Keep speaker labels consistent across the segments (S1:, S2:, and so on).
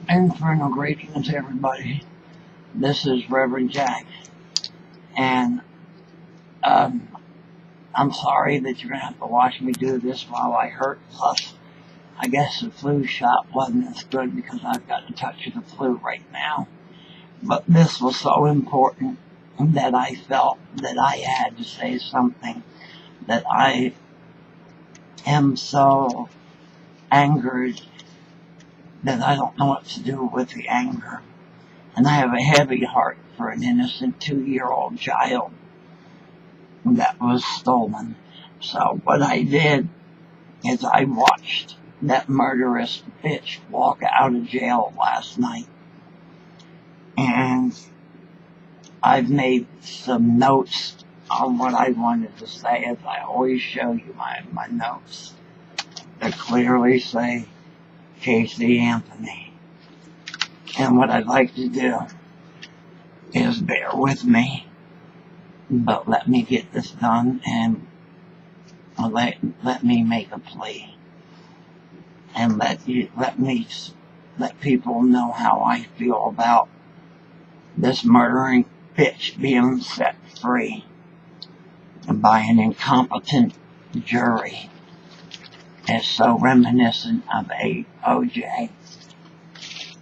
S1: Infernal greetings, everybody. This is Rev.Jack, and I'm sorry that you're going to have to watch me do this while I hurt. Plus, I guess the flu shot wasn't as good because I've got a touch of the flu right now. But this was so important that I felt that I had to say something, that I am so angered that I don't know what to do with the anger. And I have a heavy heart for an innocent 2-year-old child that was stolen. So what I did is I watched that murderous bitch walk out of jail last night. And I've made some notes on what I wanted to say, as I always show you my notes that clearly say Caylee Anthony. And what I'd like to do is bear with me, but let me get this done and let me make a plea, and let people know how I feel about this murdering bitch being set free by an incompetent jury. It's so reminiscent of OJ.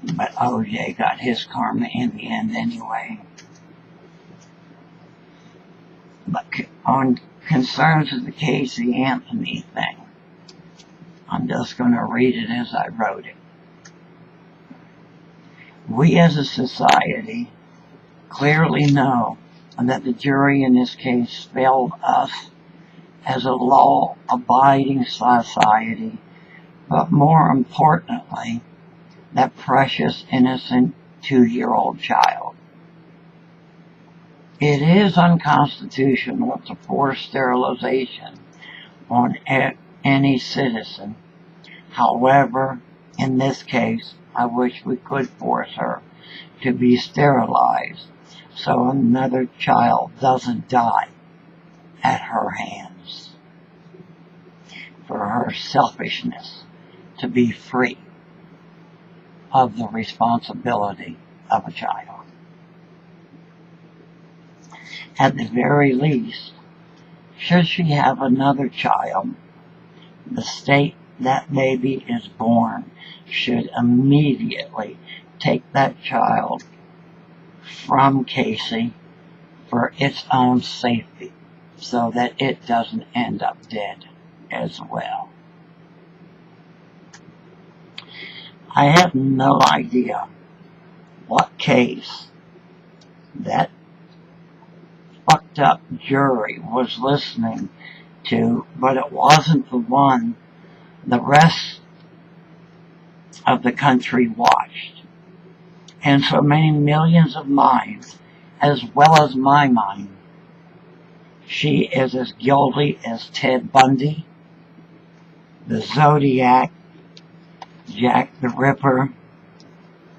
S1: But OJ got his karma in the end anyway. But on concerns of the Caylee Anthony thing, I'm just going to read it as I wrote it. We as a society clearly know that the jury in this case failed us as a law-abiding society, but more importantly, that precious, innocent 2-year-old child. It is unconstitutional to force sterilization on any citizen. However, in this case, I wish we could force her to be sterilized so another child doesn't die at her hands. For her selfishness to be free of the responsibility of a child. At the very least, should she have another child, the state that baby is born should immediately take that child from Caylee for its own safety, so that it doesn't end up dead as well. I have no idea what case that fucked up jury was listening to, but it wasn't the one the rest of the country watched. And so many millions of minds, as well as my mind, she is as guilty as Ted Bundy, the Zodiac, Jack the Ripper,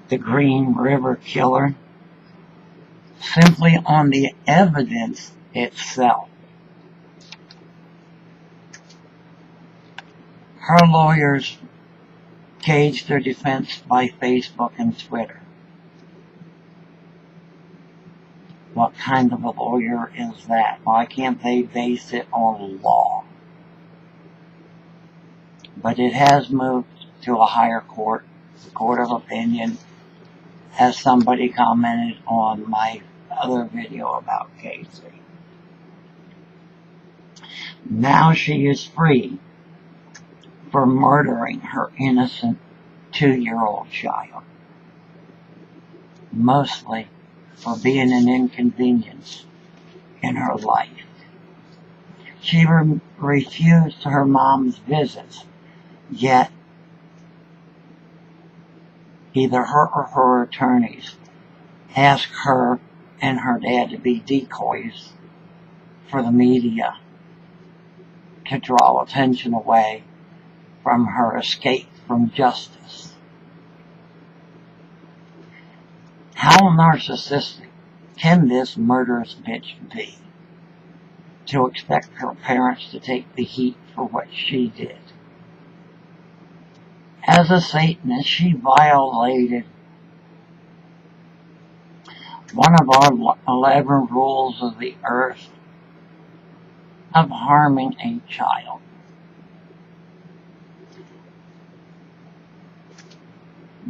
S1: the Green River Killer, simply on the evidence itself. Her lawyers caged their defense by Facebook and Twitter. What kind of a lawyer is that? Why can't they base it on law? But it has moved to a higher court, the court of opinion, as somebody commented on my other video about Caylee. Now she is free for murdering her innocent 2-year-old child. Mostly for being an inconvenience in her life. She refused her mom's visits, yet either her or her attorneys asked her and her dad to be decoys for the media to draw attention away from her escape from justice. How narcissistic can this murderous bitch be to expect her parents to take the heat for what she did? As a Satanist, she violated one of our 11 rules of the earth of harming a child.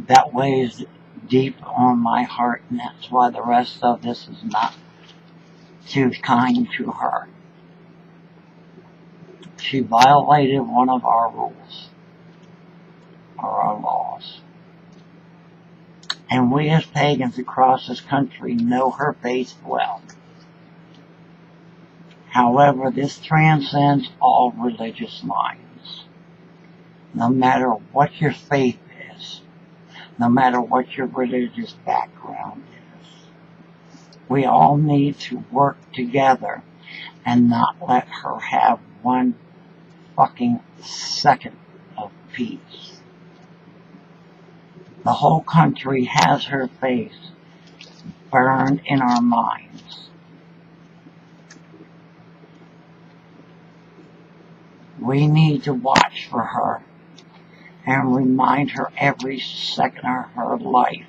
S1: That weighs deep on my heart, and that's why the rest of this is not too kind to her. She violated one of our rules, or our laws. And we as pagans across this country know her faith well. However, this transcends all religious lines. No matter what your faith is, no matter what your religious background is, we all need to work together and not let her have one fucking second of peace. The whole country has her face burned in our minds. We need to watch for her and remind her every second of her life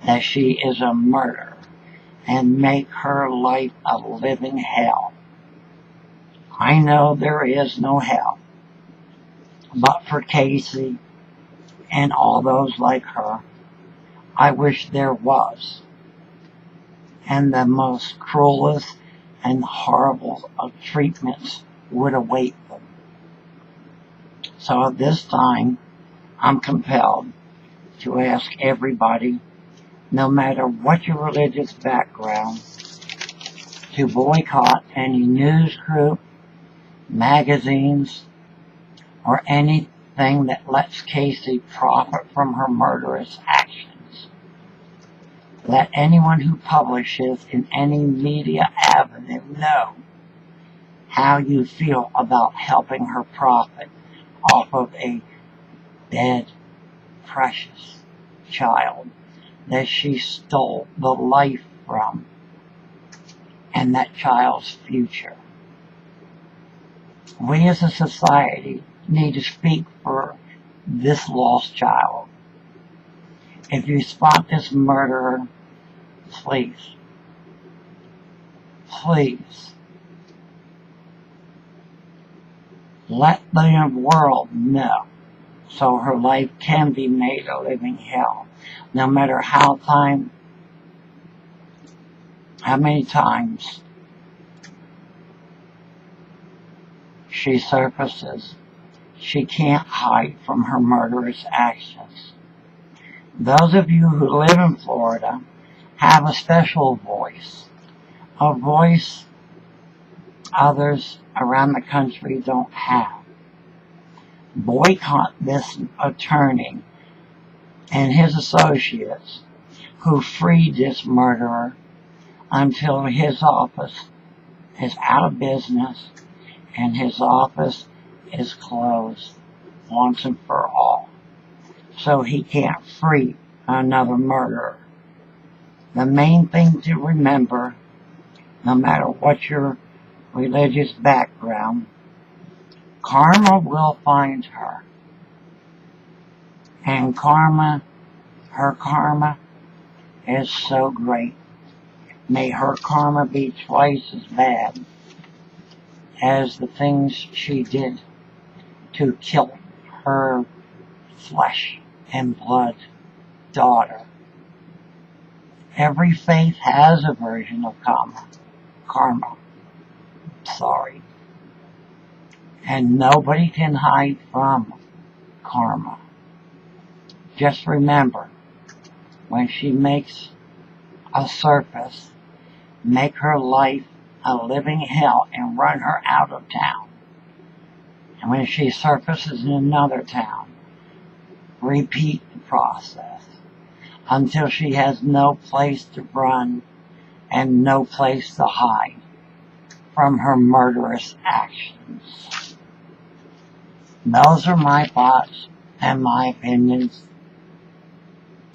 S1: that she is a murderer and make her life a living hell. I know there is no hell, but for Caylee and all those like her, I wish there was. And the most cruelest and horrible of treatments would await them. So at this time, I'm compelled to ask everybody, no matter what your religious background, to boycott any news group, magazines, or anything that lets Caylee profit from her murderous actions. Let anyone who publishes in any media avenue know how you feel about helping her profit off of a dead, precious child that she stole the life from and that child's future. We as a society need to speak for this lost child. If you spot this murderer, please, let the world know so her life can be made a living hell. No matter how many times she surfaces, she can't hide from her murderous actions. Those of you who live in Florida have a special voice, a voice others around the country don't have. Boycott this attorney and his associates who freed this murderer until his office is out of business and his office is closed once and for all, so he can't free another murderer. The main thing to remember, no matter what your religious background, karma will find her. And her karma is so great. May her karma be twice as bad as the things she did to kill her flesh and blood daughter. Every faith has a version of karma. Sorry. And nobody can hide from karma. Just remember, when she makes a surface, make her life a living hell and run her out of town. And when she surfaces in another town, repeat the process until she has no place to run and no place to hide from her murderous actions. Those are my thoughts and my opinions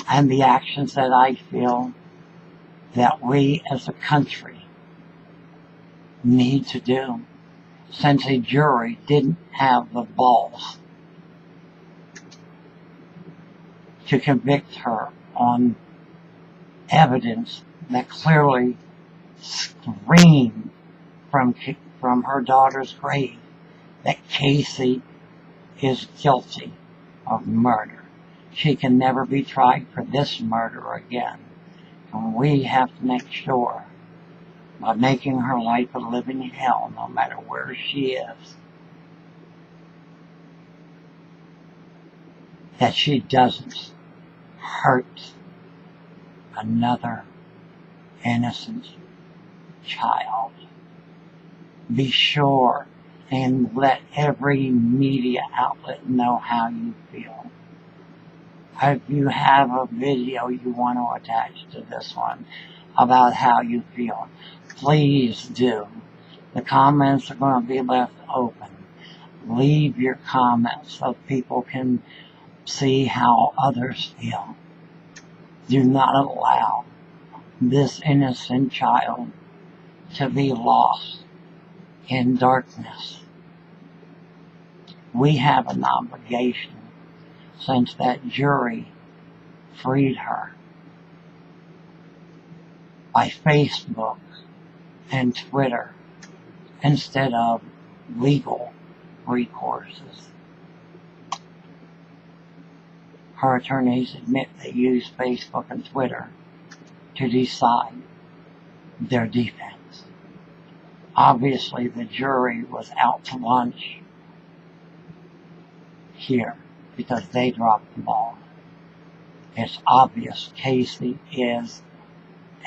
S1: and the actions that I feel that we as a country need to do, since a jury didn't have the balls to convict her on evidence that clearly scream from her daughter's grave that Caylee is guilty of murder. She can never be tried for this murder again. And we have to make sure, by making her life a living hell, no matter where she is, that she doesn't hurt another innocent child. Be sure and let every media outlet know how you feel. If you have a video you want to attach to this one about how you feel, please do. The comments are going to be left open. Leave your comments so people can see how others feel. Do not allow this innocent child to be lost in darkness. We have an obligation, since that jury freed her by Facebook and Twitter instead of legal recourses. Her attorneys admit they used Facebook and Twitter to decide their defense. Obviously, the jury was out to lunch here because they dropped the ball. It's obvious Caylee is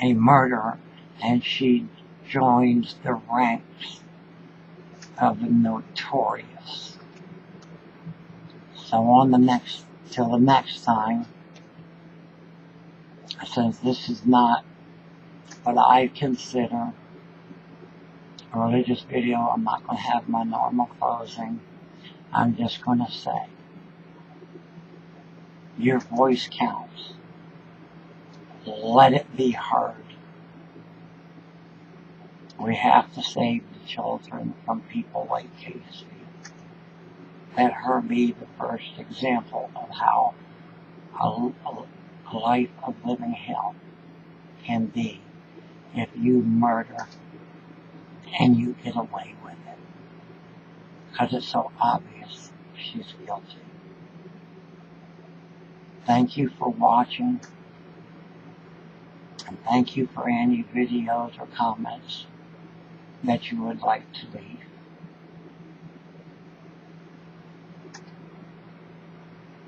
S1: a murderer, and she joins the ranks of the notorious. So till the next time, since this is not what I consider a religious video, I'm not going to have my normal closing. I'm just going to say, your voice counts. Let it be heard. We have to save the children from people like Caylee. Let her be the first example of how a life of living hell can be if you murder and you get away with it. Because it's so obvious she's guilty. Thank you for watching. And thank you for any videos or comments that you would like to leave.